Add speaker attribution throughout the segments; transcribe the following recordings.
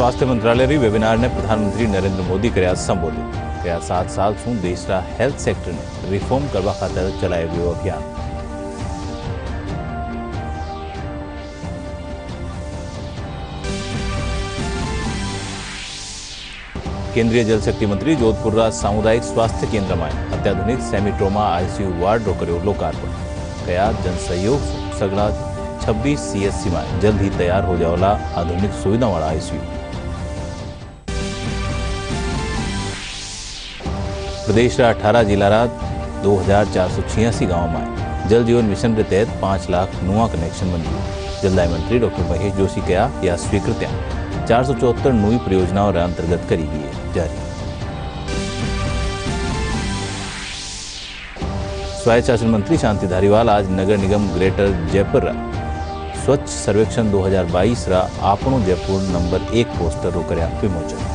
Speaker 1: स्वास्थ्य मंत्रालय वेबिनार ने प्रधानमंत्री नरेंद्र मोदी કર્યા સંબોધિત। ગયા 7 साल શું દેશના હેલ્થ સેક્ટરને રિફોર્મ કરવા ખાતર ચલાવ્યું ગયું અભિયાન। केंद्रीय जलशक्ति मंत्री जोधपुर सामुदायिक स्वास्थ्य केन्द्र में अत्याधुनिक सेमी ट्रोमा आईसीयू वार्ड कर्यो लोकार्पण। कया जन सहयोग सगड़ा 26 सीएससी में जल्द ही तैयार हो जावला आधुनिक सुविधा वाला आईसीयू। प्रदेश 18 जिला 2486 गाँव में जल जीवन मिशन के तहत 5 लाख नुआ कनेक्शन मंजूर। जलदाय मंत्री डॉक्टर महेश जोशी कहा यह स्वीकृतियां 474 नई परियोजनाओं अंतर्गत करी गई है जारी। स्वायत्त शासन मंत्री शांति धारीवाल आज नगर निगम ग्रेटर जयपुर स्वच्छ सर्वेक्षण 2022 आपणो जयपुर नंबर 1 पोस्टर कर्या विमोचन।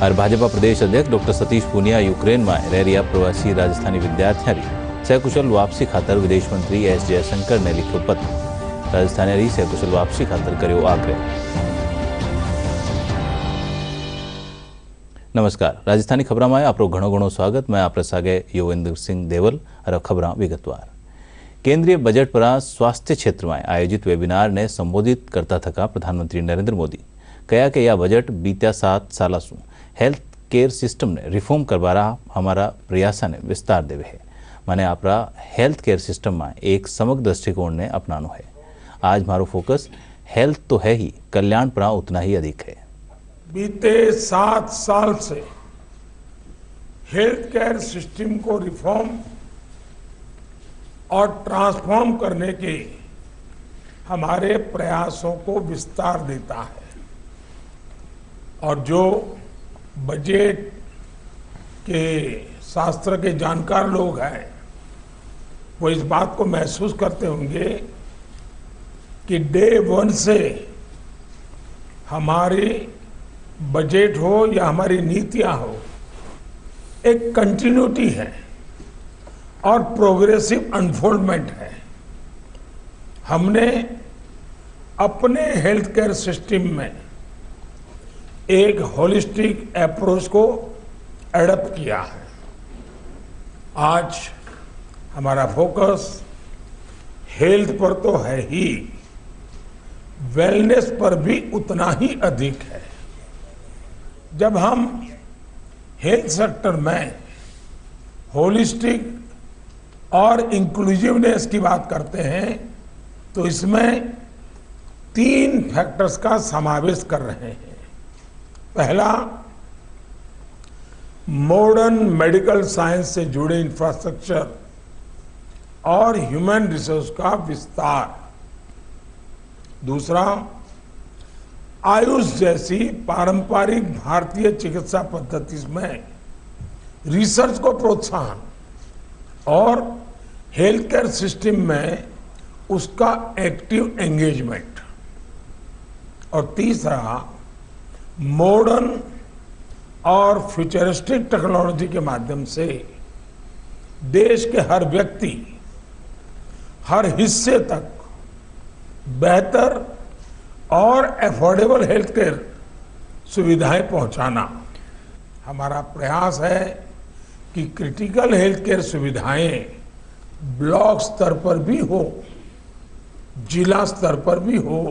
Speaker 1: और भाजपा प्रदेश अध्यक्ष डॉक्टर सतीश पूनिया यूक्रेन में रह रहा प्रवासी राजस्थानी विद्यार्थियों सकुशल वापसी खातर विदेश मंत्री एस जयशंकर ने लिखो पत्र। राजस्थानी सकुशल वापसी खातर कर्यो आग्रह। नमस्कार, राजस्थानी खबर में आपरो घणो स्वागत। मैं आपरे सागे योगेंद्र सिंह देवल और खबर विगतवार। केंद्रीय बजट पर स्वास्थ्य क्षेत्र में आयोजित वेबिनार ने संबोधित करता थका प्रधानमंत्री नरेंद्र मोदी कहा कि यह बजट बीत्या 7 साल शू हेल्थ केयर सिस्टम ने रिफॉर्म करवारा हमारा प्रयास ने विस्तार देवे है। मैंने अपना हेल्थ केयर सिस्टम में एक समग्र दृष्टिकोण ने अपनानो है। आज मारो फोकस हेल्थ तो है ही, कल्याण पर उतना ही अधिक है।
Speaker 2: बीते 7 साल से हेल्थ केयर सिस्टम को रिफॉर्म और ट्रांसफॉर्म करने के हमारे प्रयासों को विस्तार देता है। और जो बजट के शास्त्र के जानकार लोग हैं वो इस बात को महसूस करते होंगे कि डे 1 से हमारी बजट हो या हमारी नीतियां हो, एक कंटिन्यूटी है और प्रोग्रेसिव अनफोल्डमेंट है। हमने अपने हेल्थ केयर सिस्टम में एक होलिस्टिक अप्रोच को एडप्ट किया है। आज हमारा फोकस हेल्थ पर तो है ही, वेलनेस पर भी उतना ही अधिक है। जब हम हेल्थ सेक्टर में होलिस्टिक और इंक्लूसिवनेस की बात करते हैं तो इसमें 3 फैक्टर्स का समावेश कर रहे हैं। पहला, मॉडर्न मेडिकल साइंस से जुड़े इंफ्रास्ट्रक्चर और ह्यूमन रिसोर्स का विस्तार। दूसरा, आयुष जैसी पारंपरिक भारतीय चिकित्सा पद्धति में रिसर्च को प्रोत्साहन और हेल्थ केयर सिस्टम में उसका एक्टिव एंगेजमेंट। और तीसरा, मॉडर्न और फ्यूचरिस्टिक टेक्नोलॉजी के माध्यम से देश के हर व्यक्ति, हर हिस्से तक बेहतर और अफोर्डेबल हेल्थ केयर सुविधाएं पहुंचाना। हमारा प्रयास है कि क्रिटिकल हेल्थ केयर सुविधाएं ब्लॉक स्तर पर भी हो, जिला स्तर पर भी हो,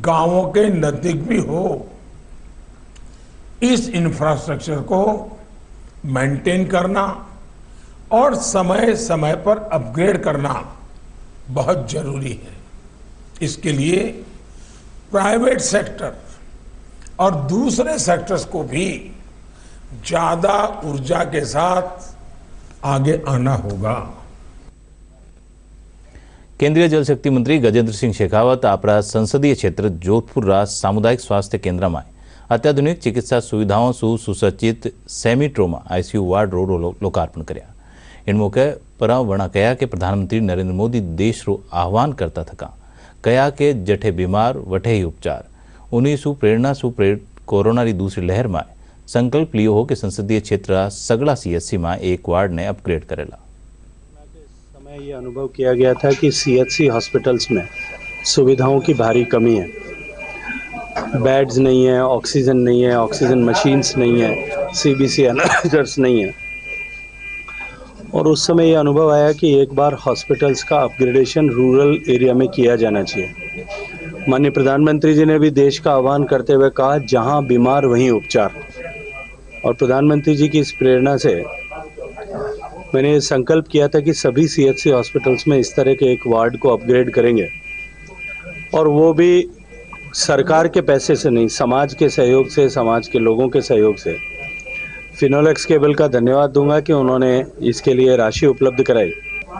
Speaker 2: गांवों के नजदीक भी हो। इस इंफ्रास्ट्रक्चर को मेंटेन करना और समय समय पर अपग्रेड करना बहुत जरूरी है। इसके लिए प्राइवेट सेक्टर और दूसरे सेक्टर्स को भी ज्यादा ऊर्जा के साथ आगे आना होगा।
Speaker 1: केंद्रीय जल शक्ति मंत्री गजेंद्र सिंह शेखावत अपना संसदीय क्षेत्र जोधपुर सामुदायिक स्वास्थ्य केन्द्र में अत्याधुनिक चिकित्सा सुविधाओं सुसज्जित सेमी ट्रोमा आईसीयू वार्ड रो लोकार्पण कर्या। इन मौके पर वणा कहा कि प्रधानमंत्री नरेंद्र मोदी देश रो आह्वान करता थका कहा कि जठे बीमार वठे ही उपचार। उन्हीं प्रेरणा प्रेरित कोरोना की दूसरी लहर में संकल्प लियो हो कि संसदीय क्षेत्र सगड़ा सीएससी में एक वार्ड ने अपग्रेड करेला।
Speaker 3: समय ये अनुभव किया गया था कि सीएचसी हॉस्पिटल्स में सुविधाओं की भारी कमी है। बेड्स नहीं है, ऑक्सीजन नहीं है, ऑक्सीजन मशीन्स नहीं है, सीबीसी एनालाइजर्स नहीं है। और उस समय ये अनुभव आया कि एक बार हॉस्पिटल्स का अपग्रेडेशन रूरल एरिया में किया जाना चाहिए। माननीय प्रधानमंत्री जी ने भी देश का आह्वान करते हुए कहा, जहां बीमार वहीं उपचार। और प्रधानमंत्री जी की इस प्रेरणा से मैंने ये संकल्प किया था कि सभी सीएचसी हॉस्पिटल्स में इस तरह के एक वार्ड को अपग्रेड करेंगे, और वो भी सरकार के पैसे से नहीं, समाज के सहयोग से, समाज के लोगों के सहयोग से। फिनोलेक्स केबल का धन्यवाद दूंगा कि उन्होंने इसके लिए राशि उपलब्ध कराई।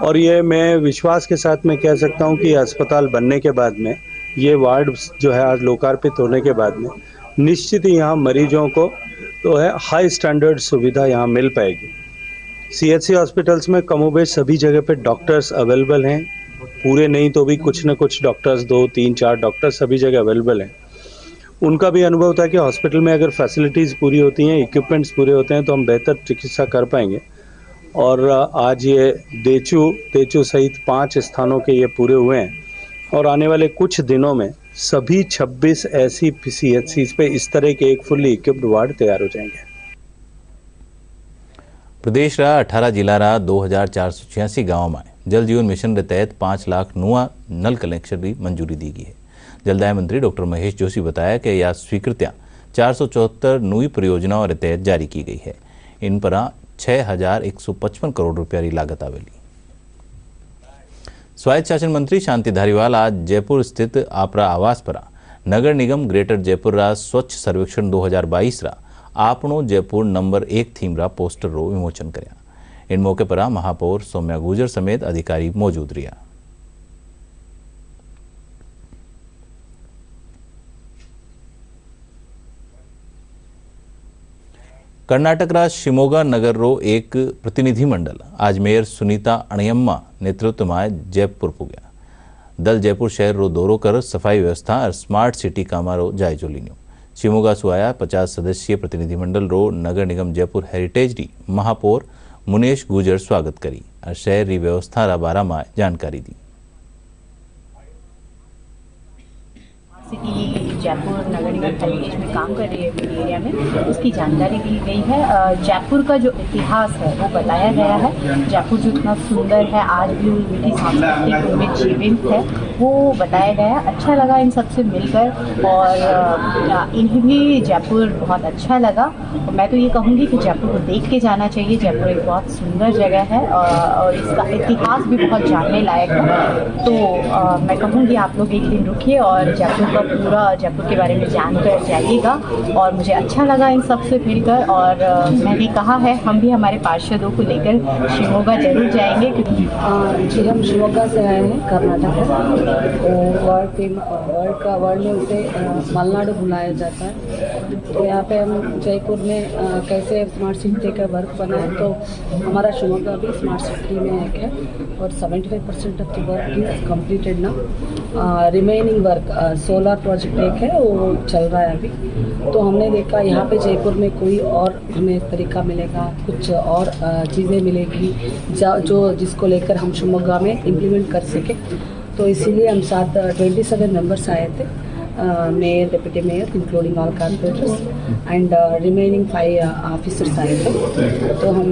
Speaker 3: और ये मैं विश्वास के साथ मैं कह सकता हूं कि अस्पताल बनने के बाद में, ये वार्ड जो है आज लोकार्पित होने के बाद में, निश्चित ही यहाँ मरीजों को तो है हाई स्टैंडर्ड सुविधा यहाँ मिल पाएगी। सीएचसी हॉस्पिटल्स में कमोबेश सभी जगह पे डॉक्टर्स अवेलेबल हैं, पूरे नहीं तो भी कुछ न कुछ डॉक्टर्स, 2, 3, 4 डॉक्टर्स सभी जगह अवेलेबल हैं। उनका भी अनुभव था कि हॉस्पिटल में अगर फैसिलिटीज़ पूरी होती हैं, इक्विपमेंट्स पूरे होते हैं, तो हम बेहतर चिकित्सा कर पाएंगे। और आज ये तेचू सहित 5 स्थानों के ये पूरे हुए हैं, और आने वाले कुछ दिनों में सभी 26 ऐसी सीएचसीज पे इस तरह के एक फुल्ली इक्विप्ड वार्ड तैयार हो जाएंगे।
Speaker 1: प्रदेश रा 18 जिला रा 2486 गाँव में जल जीवन मिशन के तहत 5 लाख नुआ नल कनेक्शन की मंजूरी दी गई है। जलदाय मंत्री डॉक्टर महेश जोशी बताया कि यह स्वीकृतियाँ 474 नई परियोजनाओं के तहत जारी की गई है। इन पर 6155 करोड़ रुपया की लागत आवेली। स्वायत्त शासन मंत्री शांति धारीवाल आज जयपुर स्थित आपरा आवास पर नगर निगम ग्रेटर जयपुर रा स्वच्छ सर्वेक्षण 2022 रा आपनो जयपुर नंबर 1 थीम रा पोस्टर रो विमोचन करया। इन मौके पर महापौर सौम्या गुर्जर समेत अधिकारी मौजूद रहा। कर्नाटक रा शिमोगा नगर रो एक प्रतिनिधिमंडल आज मेयर सुनीता अणयम्मा नेतृत्व में जयपुर पुग्या। दल जयपुर शहर रो दौरो कर सफाई व्यवस्था और स्मार्ट सिटी कामा रो जायजो लीनो। शिमोगा सु आया 50 सदस्यीय प्रतिनिधिमंडल रो नगर निगम जयपुर हेरिटेज री महापौर मुनेश गुर्जर स्वागत करी और शहर री व्यवस्था रा बारा में जानकारी दी।
Speaker 4: सिटी जयपुर नगर निगम हेरिटेज में काम कर रही है एरिया में, उसकी जानकारी दी गई है। जयपुर का जो इतिहास है वो बताया गया है। जयपुर जो इतना सुंदर है, आज भी उनकी सांस्कृतिक में जीवित है, वो बताया गया। अच्छा लगा इन सबसे मिलकर, और इन्हें भी जयपुर बहुत अच्छा लगा। और मैं तो ये कहूँगी कि जयपुर को देख के जाना चाहिए। जयपुर एक बहुत सुंदर जगह है और इसका इतिहास भी बहुत जानने लायक है। तो मैं कहूँगी आप लोग एक दिन रुकिए और जयपुर पूरा जयपुर के बारे में जानकर जाइएगा। और मुझे अच्छा लगा इन सबसे मिलकर, और मैंने कहा है हम भी हमारे पार्षदों को लेकर शिमोगा जरूर जाएंगे।
Speaker 5: जी, हम शिमोगा से आए हैं, कर्नाटक से। वर्ल्ड में उसे मलनाडु बुलाया जाता है। तो यहाँ पे हम जयपुर में कैसे स्मार्ट सिटी का वर्क बना है, तो हमारा शिमोगा भी स्मार्ट सिटी में एक है, और 75% of the work is completed ना। रिमेनिंग वर्क सोलर प्रोजेक्ट एक है, वो चल रहा है अभी। तो हमने देखा यहाँ पे जयपुर में कोई और हमें तरीका मिलेगा, कुछ और चीज़ें मिलेगी जो जिसको लेकर हम शिमोगा में इम्प्लीमेंट कर सके। तो इसीलिए हम साथ 27 मेंबर्स आए थे, mayor, deputy mayor, including all corporators and remaining 5 officers आए थे। तो हम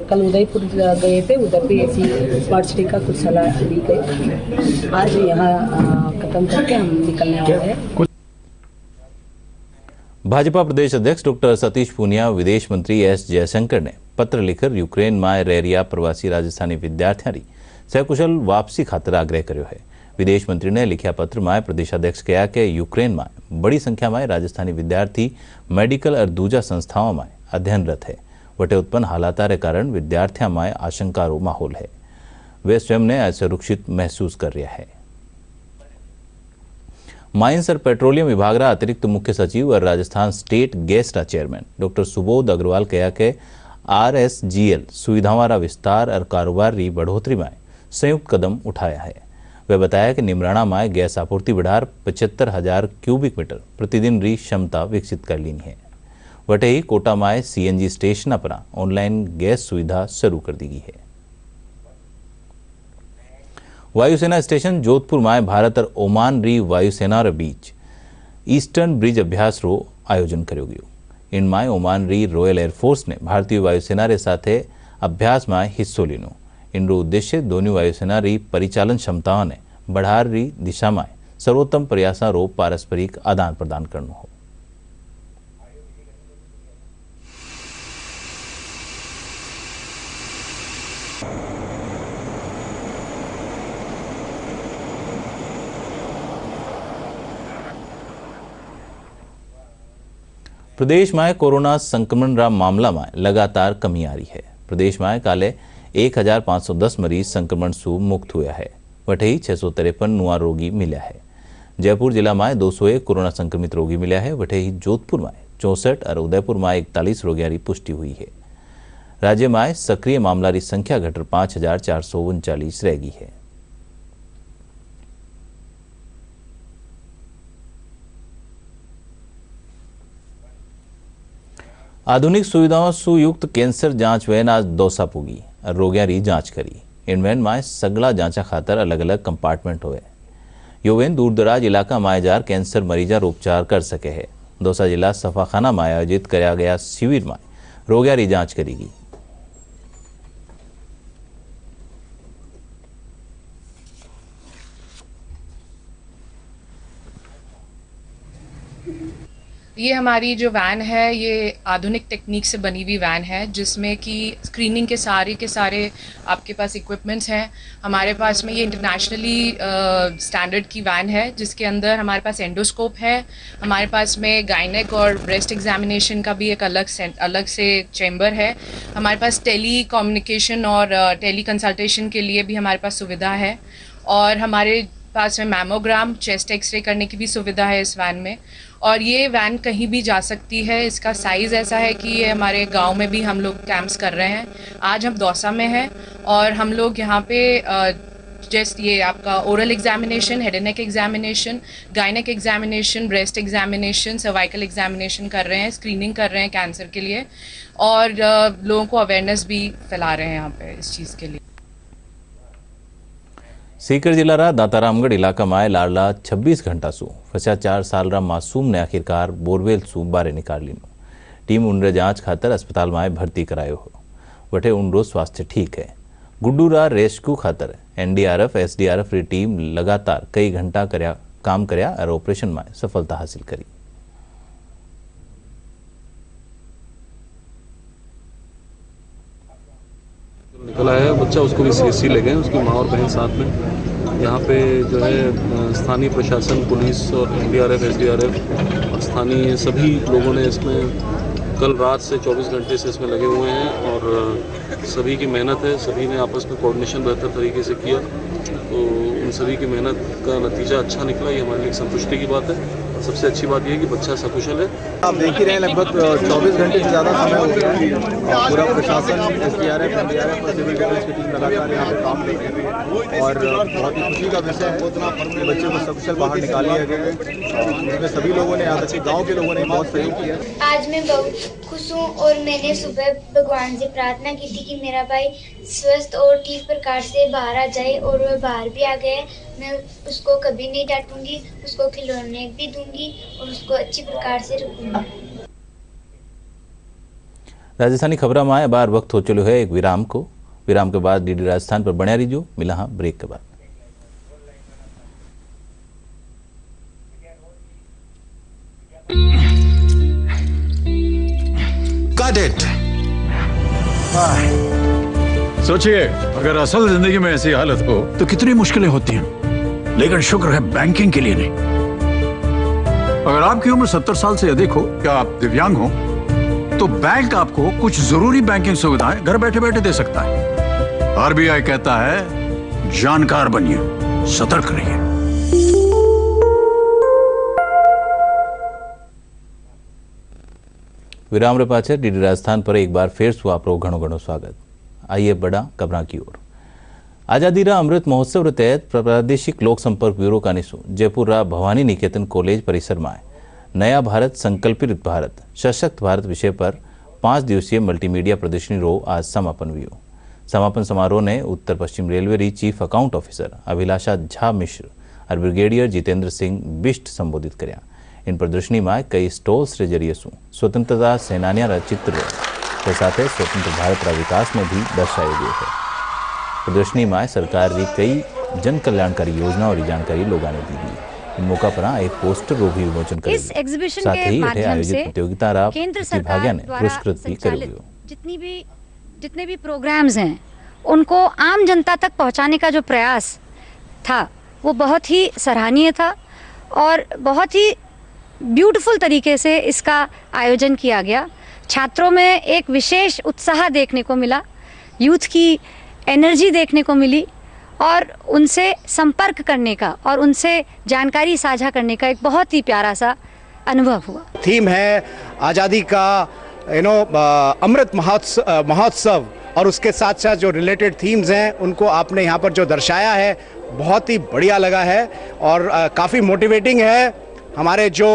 Speaker 5: कल उदयपुर गए थे, उधर भी ऐसी स्मार्ट सिटी का कुछ सलाह दी गई। आज यहाँ खत्म करके हम निकलने वाले हैं।
Speaker 1: भाजपा प्रदेश अध्यक्ष डॉक्टर सतीश पूनिया विदेश मंत्री एस जयशंकर ने पत्र लिखकर यूक्रेन में रह रहा प्रवासी राजस्थानी विद्यार्थियों की सकुशल वापसी खातर आग्रह कर्यो है। विदेश मंत्री ने लिखा पत्र में प्रदेशाध्यक्ष कहा कि यूक्रेन में बड़ी संख्या में राजस्थानी विद्यार्थी मेडिकल और दूजा संस्थाओं में अध्ययनरत है। वटे उत्पन्न हालात के कारण विद्यार्थियों में आशंका माहौल है। वे स्वयं ने असुरक्षित महसूस कर रहा है। माइंस और पेट्रोलियम विभाग रा अतिरिक्त मुख्य सचिव और राजस्थान स्टेट गैस रा चेयरमैन डॉक्टर सुबोध अग्रवाल कहा कि RSGL सुविधाओं रा विस्तार और कारोबार री बढ़ोतरी में संयुक्त कदम उठाया है। वे बताया कि निमराणा में गैस आपूर्ति बढ़ार 75,000 क्यूबिक मीटर प्रतिदिन री क्षमता विकसित कर ली है। वटे ही कोटा में CNG स्टेशन पर ऑनलाइन गैस सुविधा शुरू कर दी गई है। वायुसेना स्टेशन जोधपुर में भारत और ओमान री वायुसेना बीच ईस्टर्न ब्रिज अभ्यास रो आयोजन कर्यो गयो। इनमें ओमान री रॉयल एरफोर्स ने भारतीय वायुसेना रे साथे अभ्यास में हिस्सो लीनो। इनरो उद्देश्य दोनों वायुसेना री परिचालन क्षमताओं ने बढ़ार री दिशा में सर्वोत्तम प्रयासा रो पारस्परिक आदान प्रदान करनो हो। प्रदेश में कोरोना संक्रमण रा मामला में लगातार कमी आ रही है। प्रदेश में काले 1510 मरीज संक्रमण से मुक्त हुआ है। वटे ही 653 नुआ रोगी मिला है। जयपुर जिला में 201 कोरोना संक्रमित रोगी मिला है। वटे ही जोधपुर में 64 और उदयपुर में 41 रोगियों की पुष्टि हुई है। राज्य में सक्रिय मामला की संख्या घटकर 5439 रह गई है। आधुनिक सुविधाओं से युक्त कैंसर जांच वैन आज दौसा पुगी और रोगियों की जांच करी। इन वैन में सगला जांचा खातर अलग अलग कंपार्टमेंट हुए। यो वैन दूर दराज इलाका में जार कैंसर मरीजा उपचार कर सके है। दौसा जिला सफाखाना में आयोजित किया गया शिविर में रोगियों की जांच करी गई।
Speaker 6: ये हमारी जो वैन है ये आधुनिक टेक्निक से बनी हुई वैन है, जिसमें कि स्क्रीनिंग के सारे आपके पास इक्विपमेंट्स हैं। हमारे पास में ये इंटरनेशनली स्टैंडर्ड की वैन है, जिसके अंदर हमारे पास एंडोस्कोप है। हमारे पास में गायनेक और ब्रेस्ट एग्जामिनेशन का भी एक अलग से चैम्बर है। हमारे पास टेली कम्युनिकेशन और टेली कंसल्टेशन के लिए भी हमारे पास सुविधा है। और हमारे पास में मैमोग्राम, चेस्ट एक्सरे करने की भी सुविधा है इस वैन में। और ये वैन कहीं भी जा सकती है। इसका साइज़ ऐसा है कि ये हमारे गांव में भी हम लोग कैंप्स कर रहे हैं। आज हम दौसा में हैं और हम लोग यहाँ पे जस्ट ये आपका oral examination, head and neck examination, gynaec examination, breast examination, cervical examination कर रहे हैं, स्क्रीनिंग कर रहे हैं कैंसर के लिए और लोगों को अवेयरनेस भी फैला रहे हैं यहाँ पे इस चीज़ के लिए।
Speaker 1: सीकर जिला रा दातारामगढ़ इलाका में लाडला 26 घंटा सु फंसा 4 साल रा मासूम ने आखिरकार बोरवेल सु बारे निकाल लीनो। टीम उनरे जांच खातर अस्पताल में भर्ती करायो हो। वटे उनरो स्वास्थ्य ठीक है। गुड्डू रा रेस्क्यू खातर एनडीआरएफ एसडीआरएफ री टीम लगातार कई घंटा काम करया और ऑपरेशन में सफलता हासिल करी।
Speaker 7: निकला है बच्चा, उसको भी सीएससी ले गए, उसकी माँ और बहन साथ में। यहाँ पे जो है स्थानीय प्रशासन, पुलिस और एनडीआरएफ एसडीआरएफ और स्थानीय सभी लोगों ने इसमें कल रात से 24 घंटे से इसमें लगे हुए हैं और सभी की मेहनत है। सभी ने आपस में कोऑर्डिनेशन बेहतर तरीके से किया, तो उन सभी की मेहनत का नतीजा अच्छा निकला। ये हमारे लिए संतुष्टि की बात है। सबसे अच्छी बात यह है कि बच्चा सकुशल है।
Speaker 8: आप देख ही रहे हैं लगभग 24 घंटे से ज़्यादा समय हो गया। पूरा प्रशासन, एसडीआरएफ, एनडीआरएफ और सिविल डिफेंस की टीम लगातार यहाँ पे काम कर रही है और बहुत ही खुशी का विषय है कि बच्चे को सकुशल बाहर निकाल लिया गया है। इसमें सभी लोगों ने, यहाँ तक कि गाँव के लोगों ने बहुत सहयोग किया।
Speaker 9: आज मैं बहुत खुश हूँ और मैंने सुबह भगवान से प्रार्थना की थी कि मेरा भाई स्वस्थ और ठीक प्रकार से बाहर आ जाए और वह बाहर भी आ गए। मैं उसको कभी नहीं डांटूंगी, उसको खिलौने भी दूंगी और उसको अच्छी प्रकार से रखूंगी।
Speaker 1: राजस्थानी खबरों में बार वक्त हो चलो है एक विराम को। विराम के बाद डीडी राजस्थान पर बने रहिजो। मिला हाँ ब्रेक के बाद।
Speaker 10: सोचिए, अगर असल जिंदगी में ऐसी हालत हो तो कितनी मुश्किलें होती हैं, लेकिन शुक्र है बैंकिंग के लिए नहीं। अगर आपकी उम्र 70 साल से अधिक हो या आप दिव्यांग हो तो बैंक आपको कुछ जरूरी बैंकिंग सुविधाएं घर बैठे बैठे दे सकता है। आरबीआई कहता है जानकार बनिए, सतर्क रहिए।
Speaker 1: विराम रे पाछे डीडी राजस्थान पर एक बार फिर से आपरो घणो घणो स्वागत। आइए बड़ा खबरां की ओर। आजादी रा अमृत महोत्सव तहत प्रादेशिक लोक संपर्क ब्यूरो का निशु जयपुर रा भवानी निकेतन कॉलेज परिसर में नया भारत, संकल्पित भारत, सशक्त भारत विषय पर 5 दिवसीय मल्टीमीडिया प्रदर्शनी रो आज समापन हुई। समापन समारोह ने उत्तर पश्चिम रेलवे री चीफ अकाउंट ऑफिसर अभिलाषा झा मिश्र और ब्रिगेडियर जितेंद्र सिंह बिष्ट संबोधित कर्या। इन प्रदर्शनी में कई स्टॉल्स रे जरिए स्वतंत्रता सेनानिया चित्र के साथ स्वतंत्र भारत विकास में भी दर्शाया गया है। प्रदर्शनी में सरकार की कई जन कल्याणकारी योजनाओं की जानकारी लोगों ने दी गई। मौका पर एक पोस्टर रो भी विमोचन कर
Speaker 11: इस एग्जीबिशन के माध्यम से
Speaker 1: प्रतियोगिता
Speaker 11: केंद्र सरकार द्वारा संचालित जितने भी प्रोग्राम्स हैं उनको आम जनता तक पहुंचाने का जो प्रयास था वो बहुत ही सराहनीय था और बहुत ही ब्यूटीफुल तरीके से इसका आयोजन किया गया। छात्रों में एक विशेष उत्साह देखने को मिला, यूथ की एनर्जी देखने को मिली और उनसे संपर्क करने का और उनसे जानकारी साझा करने का एक बहुत ही प्यारा सा अनुभव हुआ।
Speaker 12: थीम है आज़ादी का अमृत महोत्सव और उसके साथ साथ जो रिलेटेड थीम्स हैं उनको आपने यहाँ पर जो दर्शाया है बहुत ही बढ़िया लगा है और काफ़ी मोटिवेटिंग है। हमारे जो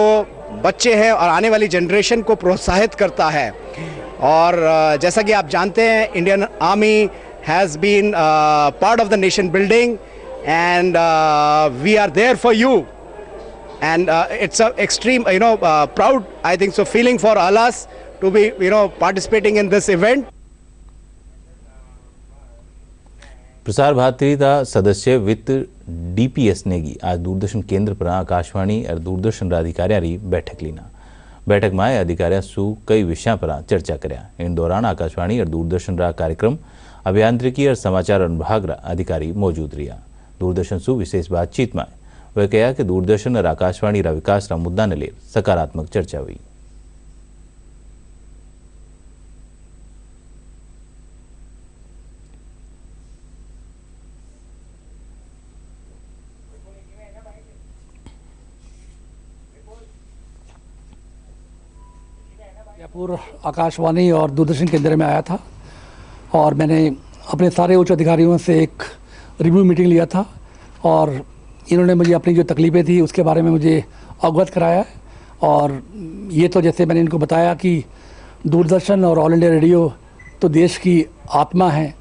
Speaker 12: बच्चे हैं और आने वाली जनरेशन को प्रोत्साहित करता है। और जैसा कि आप जानते हैं Indian army has been part of the nation building and we are there for you and it's a extreme proud I think so feeling for all us to be participating in this event।
Speaker 1: Prasar Bharati का सदस्य वित्त DPS Negi आज दूरदर्शन केंद्र पर आकाशवाणी और दूरदर्शन अधिकारियों की बैठक लीना। बैठक में अधिकारियों सु कई विषयों पर चर्चा कर्या। इन दौरान आकाशवाणी और दूरदर्शन रा कार्यक्रम अभियांत्रिकी और समाचार अनुभाग रा अधिकारी मौजूद रहा। दूरदर्शन सु विशेष बातचीत में वह कहा कि दूरदर्शन और आकाशवाणी रा विकास रा मुद्दा ने ले सकारात्मक चर्चा हुई।
Speaker 13: जयपुर आकाशवाणी और दूरदर्शन केंद्र में आया था और मैंने अपने सारे उच्च अधिकारियों से एक रिव्यू मीटिंग लिया था और इन्होंने मुझे अपनी जो तकलीफ़ें थी उसके बारे में मुझे अवगत कराया। और ये तो जैसे मैंने इनको बताया कि दूरदर्शन और ऑल इंडिया रेडियो तो देश की आत्मा है,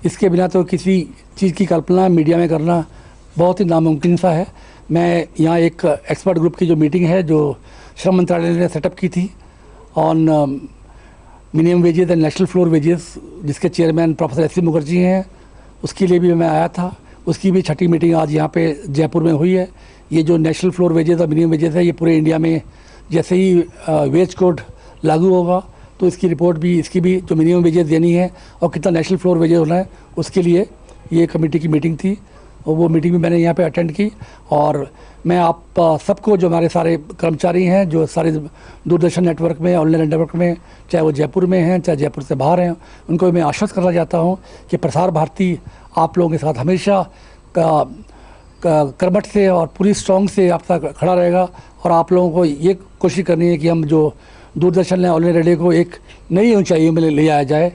Speaker 13: इसके बिना तो किसी चीज़ की कल्पना मीडिया में करना बहुत ही नामुमकिन सा है। मैं यहाँ एक एक्सपर्ट ग्रुप की जो मीटिंग है जो श्रम मंत्रालय ने सेटअप की थी on minimum wages and national floor wages, जिसके chairman professor S C Mukherjee हैं, उसके लिए भी मैं आया था। उसकी भी छठी मीटिंग आज यहाँ पे जयपुर में हुई है। ये जो नेशनल फ्लोर वेजेस और मिनिमम वेजेस है ये पूरे इंडिया में जैसे ही वेज कोड लागू होगा तो इसकी रिपोर्ट भी, इसकी भी जो मिनिमम वेजेस देनी है और कितना नेशनल फ्लोर वेजेस होना है उसके लिए ये कमेटी की मीटिंग थी और वो मीटिंग भी मैंने यहाँ पे अटेंड की। और मैं आप सबको, जो हमारे सारे कर्मचारी हैं जो सारे दूरदर्शन नेटवर्क में, ऑनलाइन नेटवर्क में, चाहे वो जयपुर में हैं चाहे जयपुर से बाहर हैं, उनको मैं आश्वस्त करना चाहता हूँ कि प्रसार भारती आप लोगों के साथ हमेशा कर्मठ से और पूरी स्ट्रॉन्ग से आप साथ खड़ा रहेगा। और आप लोगों को ये कोशिश करनी है कि हम जो दूरदर्शन है, ऑल इंडिया रेडियो को एक नई ऊंचाइयों में ले आया जाए।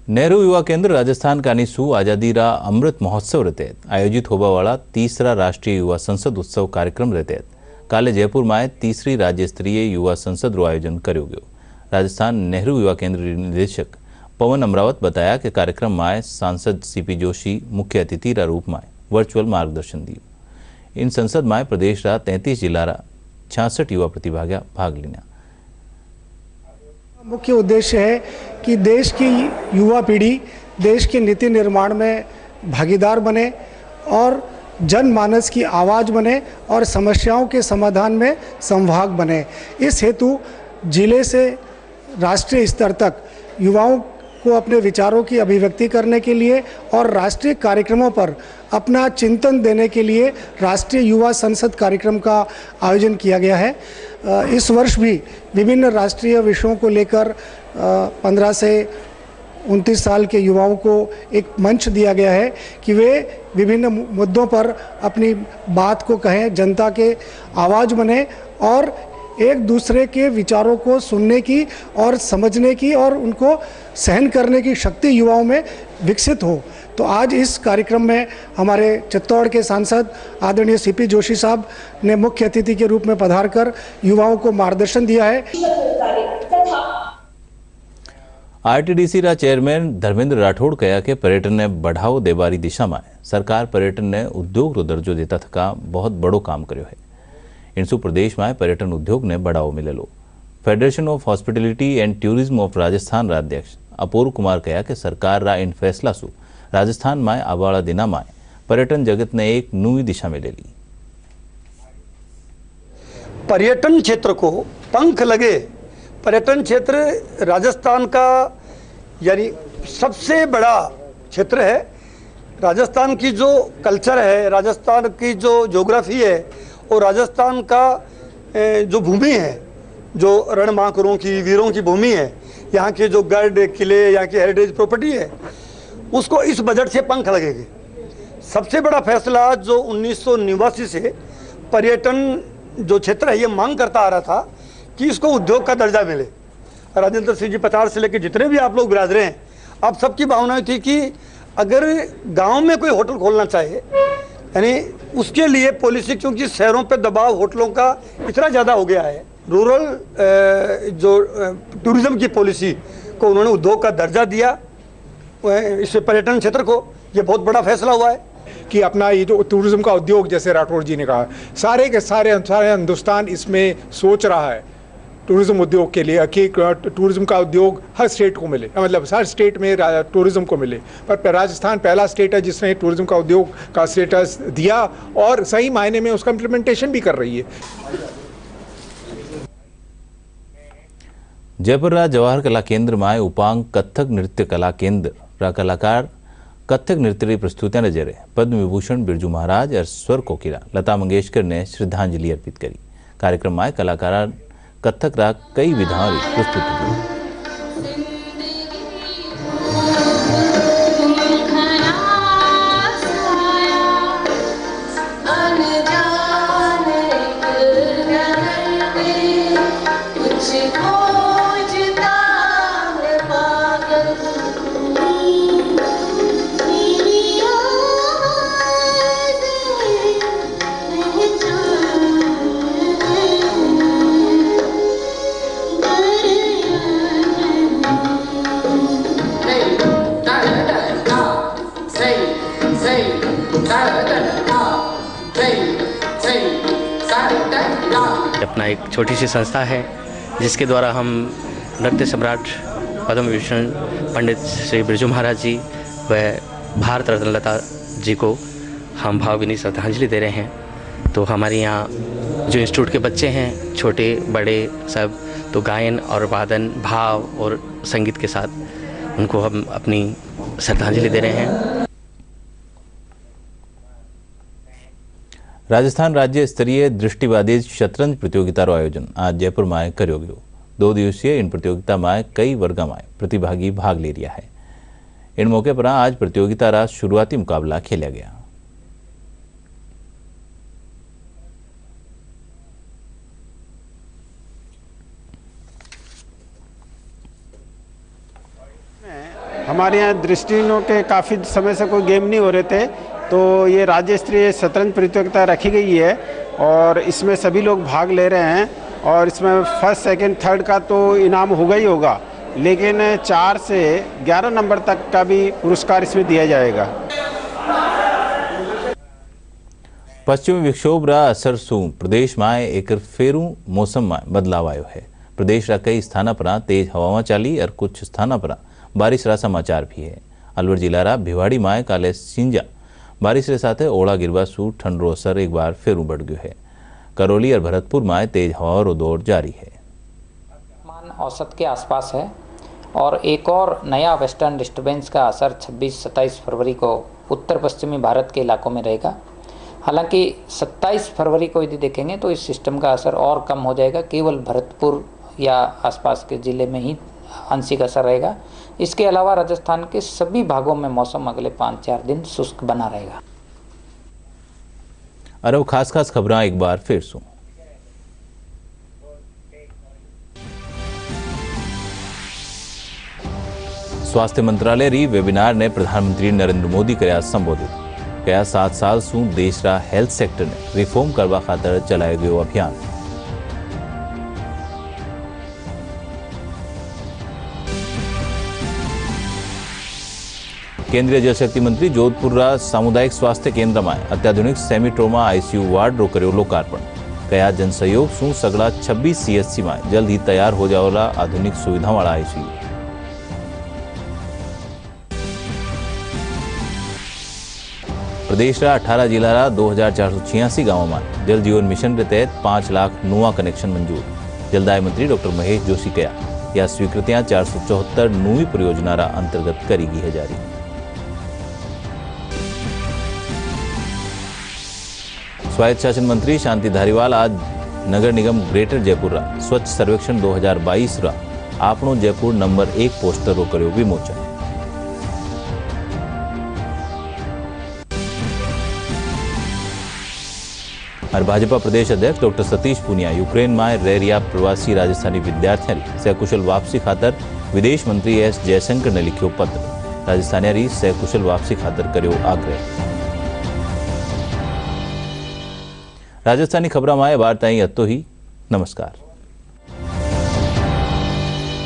Speaker 1: नेहरू युवा केंद्र राजस्थान का निसू आज़ादी रा अमृत महोत्सव रे तहत आयोजित होने वाला तीसरा राष्ट्रीय युवा संसद उत्सव कार्यक्रम रे तहत काले जयपुर में तीसरी राज्य स्तरीय युवा संसद रो आयोजन कर्यो गयो। राजस्थान नेहरू युवा केंद्र निदेशक पवन अमरावत बताया कि कार्यक्रम में सांसद सीपी जोशी मुख्य अतिथि रा रूप में वर्चुअल मार्गदर्शन दियो। इन संसद में प्रदेश रा 33 जिला रा 66 युवा प्रतिभागी भाग लेना।
Speaker 14: मुख्य उद्देश्य है कि देश की युवा पीढ़ी देश के नीति निर्माण में भागीदार बने और जनमानस की आवाज़ बने और समस्याओं के समाधान में संवाहक बने। इस हेतु जिले से राष्ट्रीय स्तर तक युवाओं को अपने विचारों की अभिव्यक्ति करने के लिए और राष्ट्रीय कार्यक्रमों पर अपना चिंतन देने के लिए राष्ट्रीय युवा संसद कार्यक्रम का आयोजन किया गया है। इस वर्ष भी विभिन्न राष्ट्रीय विषयों को लेकर 15 से 29 साल के युवाओं को एक मंच दिया गया है कि वे विभिन्न मुद्दों पर अपनी बात को कहें, जनता के आवाज़ बने और एक दूसरे के विचारों को सुनने की और समझने की और उनको सहन करने की शक्ति युवाओं में विकसित हो। तो आज इस कार्यक्रम में हमारे चित्तौड़ के सांसद आदरणीय सीपी जोशी साहब ने मुख्य अतिथि के रूप में पधारकर युवाओं को मार्गदर्शन दिया है।
Speaker 1: आरटीडीसी चेयरमैन धर्मेंद्र राठौड़ कहा कि पर्यटन ने बढ़ावो देवारी दिशा में सरकार पर्यटन ने उद्योग रो दर्जो देता थका बहुत बड़ो काम कर्यो है। इनसु प्रदेश में पर्यटन उद्योग ने बढ़ावो मिलेलो। Federation of hospitality and tourism of Rajasthan रा अध्यक्ष अपूर्व कुमार कहा कि सरकार रा इन फैसला सु राजस्थान में आवाड़ा दिना में पर्यटन जगत ने एक नई दिशा में ले ली।
Speaker 15: पर्यटन क्षेत्र को पंख लगे। पर्यटन क्षेत्र राजस्थान का यानी सबसे बड़ा क्षेत्र है। राजस्थान की जो कल्चर है, राजस्थान की जो ज्योग्राफी है और राजस्थान का जो भूमि है, जो रणमांकरों की, वीरों की भूमि है, यहाँ के जो गढ़ किले, यहाँ की हेरिटेज प्रॉपर्टी है, उसको इस बजट से पंख लगेंगे। सबसे बड़ा फैसला जो 1989 से पर्यटन जो क्षेत्र है ये मांग करता आ रहा था कि इसको उद्योग का दर्जा मिले। राजेंद्र सिंह जी पठार से लेकर जितने भी आप लोग बिरादरे हैं, आप सबकी भावनाएं थी कि अगर गांव में कोई होटल खोलना चाहे, यानी उसके लिए पॉलिसी, क्योंकि शहरों पे दबाव होटलों का इतना ज़्यादा हो गया है, रूरल जो टूरिज्म की पॉलिसी को उन्होंने उद्योग का दर्जा दिया। इस पर्यटन क्षेत्र को ये बहुत बड़ा फैसला हुआ है
Speaker 16: कि अपना ये जो टूरिज्म का उद्योग, जैसे राठौड़ जी ने कहा, सारे के सारे हिंदुस्तान इसमें सोच रहा है टूरिज्म उद्योग के लिए कि टूरिज्म का उद्योग हर स्टेट को मिले, मतलब हर स्टेट में टूरिज्म को मिले। पर राजस्थान पहला स्टेट है जिसने टूरिज्म का उद्योग का स्टेटस दिया और सही मायने में उसका इम्प्लीमेंटेशन भी कर रही है।
Speaker 1: जयपुर जवाहर कला केंद्र में उपांग कथक नृत्य कला केंद्र कलाकार कथक नृत्य प्रस्तुतियां नजरे पद्म विभूषण बिरजू महाराज और स्वर कोकिला लता मंगेशकर ने श्रद्धांजलि अर्पित करी। कार्यक्रम में कलाकार कथक रा कई विधाओं की प्रस्तुति की।
Speaker 17: अपना एक छोटी सी संस्था है जिसके द्वारा हम नृत्य सम्राट पद्म विभूषण पंडित श्री बिरजू महाराज जी व भारत रत्न लता जी को हम भावभीनी श्रद्धांजलि दे रहे हैं। तो हमारे यहाँ जो इंस्टीट्यूट के बच्चे हैं, छोटे बड़े सब, तो गायन और वादन, भाव और संगीत के साथ उनको हम अपनी श्रद्धांजलि दे रहे हैं।
Speaker 1: राजस्थान राज्य स्तरीय दृष्टिबाधित शतरंज प्रतियोगिता आयोजन आज जयपुर में कर्यो गयो। 2 दिवसीय इन प्रतियोगिता में कई वर्ग में प्रतिभागी भाग ले रहा है। इन मौके पर आज प्रतियोगिता रा शुरुआती मुकाबला खेला गया।
Speaker 18: हमारे यहाँ दृष्टिहीनों के काफ़ी समय से कोई गेम नहीं हो रहे थे, तो ये राज्य स्तरीय शतरंज प्रतियोगिता रखी गई है और इसमें सभी लोग भाग ले रहे हैं। और इसमें फर्स्ट, सेकंड, थर्ड का तो इनाम होगा ही होगा, लेकिन 4 से 11 नंबर तक का भी पुरस्कार इसमें दिया जाएगा।
Speaker 1: पश्चिमी विक्षोभ रा असर सु प्रदेश में एक फेरू मौसम में बदलाव आयो है। प्रदेश रा कई स्थान पर तेज हवा चाली और कुछ स्थान पर बारिश रा समाचार भी है। अलवर जिला रा भिवाड़ी में काले सिंजा बारिश के साथ ओला गिरवा सु ठंडो असर एक बार फिर बढ़ गयो है। करौली और भरतपुर में तेज हवा रो दौर जारी है।
Speaker 19: तापमान औसत के आसपास है और एक और नया वेस्टर्न डिस्टर्बेंस का असर 26-27 फरवरी को उत्तर पश्चिमी भारत के इलाकों में रहेगा। हालांकि 27 फरवरी को यदि देखेंगे तो इस सिस्टम का असर और कम हो जाएगा, केवल भरतपुर या आसपास के ज़िले में ही आंशिक असर रहेगा। इसके अलावा राजस्थान के सभी भागों में मौसम अगले 5-4 दिन शुष्क बना रहेगा।
Speaker 1: अरब खास खबरें एक बार फिर सुन। स्वास्थ्य मंत्रालय री वेबिनार ने प्रधानमंत्री नरेंद्र मोदी कर्या संबोधित। क्या 7 साल सु देश रा हेल्थ सेक्टर ने रिफॉर्म करवा खातर चलायो गयो अभियान। केंद्रीय जलशक्ति मंत्री जोधपुर सामुदायिक स्वास्थ्य केंद्र में अत्याधुनिक सेमी ट्रोमा आईसीयू वार्ड रो कर्यो लोकार्पण। कया जनसहयोग शू सगड़ा 26 सीएचसी में जल्द ही तैयार हो जावेला आधुनिक सुविधा वाला आईसीयू। प्रदेश 18 जिला 2486 गांवों में जल जीवन मिशन के तहत 5 लाख नुआ कनेक्शन मंजूर। जलदाय मंत्री डॉक्टर महेश जोशी कया या स्वीकृतियां 474 नुई परियोजना अंतर्गत करी गई है जारी। स्वायत्त शासन मंत्री शांति धारीवाल आज नगर निगम ग्रेटर जयपुर स्वच्छ सर्वेक्षण 2022 आपनो जयपुर नंबर 1 पोस्टर रो कर्यो विमोचन। और भाजपा प्रदेश अध्यक्ष डॉक्टर सतीश पूनिया यूक्रेन में रह रहा प्रवासी राजस्थानी विद्यार्थियों की सकुशल वापसी खातर विदेश मंत्री एस जयशंकर ने लिखियो पत्र। राजस्थानी सकुशल वापसी खातर कर्यो आग्रह। राजस्थानी खबरां में वार्ता अत्तो ही। नमस्कार।